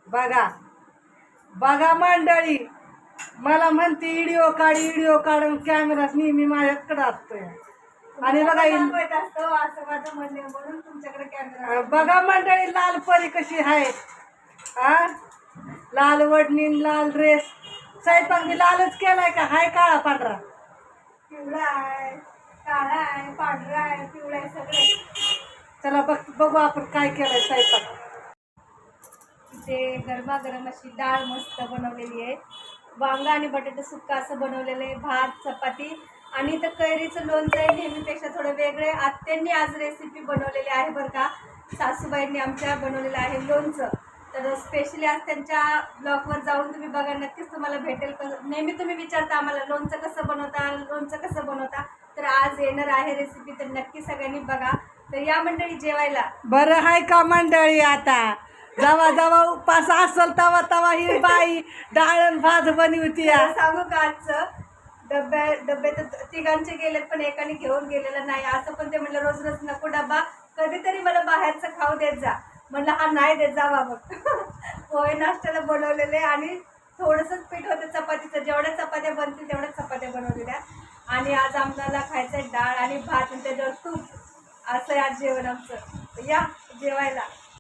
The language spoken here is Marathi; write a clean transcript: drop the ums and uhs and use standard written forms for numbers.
बघा बघा मंडळी, मला म्हणते व्हिडिओ काढून कॅमेरा नेहमी माझ्याकडे असतोय. आणि बघा असं माझं म्हणणे म्हणून तुमच्याकडे कॅमेरा. बघा मंडळी लाल परी कशी आहे. लाल वडणी लाल ड्रेस. स्वयंपाक मी लालच केलाय का हाय काळा पांढरा? पिवळा आहे, काळा आहे, पांढरा आहे, पिवळा आहे, सगळे. चला बघू आपण काय केलंय स्वयंपाक. इथे गरमागरम अशी डाळ मस्त बनवलेली आहे. वांगा आणि बटाटा सुक्का असं बनवलेलं आहे. भात चपाती आणि इथं कैरीचं लोणचं आहे. नेहमीपेक्षा थोडं वेगळे आत्यांनी आज रेसिपी बनवलेली आहे बरं का. सासूबाईंनी आमच्या बनवलेलं आहे लोणचं. तर स्पेशली आज त्यांच्या ब्लॉगवर जाऊन तुम्ही बघा, नक्कीच तुम्हाला भेटेल. नेहमी तुम्ही विचारता आम्हाला लोणचं कसं बनवता, तर आज येणार आहे रेसिपी. तर नक्की सगळ्यांनी बघा. तर या मंडळी जेवायला. बरं आहे का मंडळी? आता जेव्हा उपास असल तवा ही बाई डाळ भात बनवती. सांगू का, आजचं डबे तर तिघांचे गेलेत पण एकाने घेऊन गेलेला नाही. असं पण ते म्हणलं रोज रोज नको डबा, कधीतरी मला बाहेरचं खाऊ देत जा. म्हणलं हा नाही देत जावा. मग पोहे नाश्त्याला बनवलेले आणि थोडंसंच पीठ होतं चपातीचं. जेवढ्या चपात्या बनतील तेवढ्या चपात्या बनवलेल्या. आणि आज आम्हाला खायचं डाळ आणि भात आणि त्याच्यावर तूप. असं आज जेवण आमचं. या जेवायला.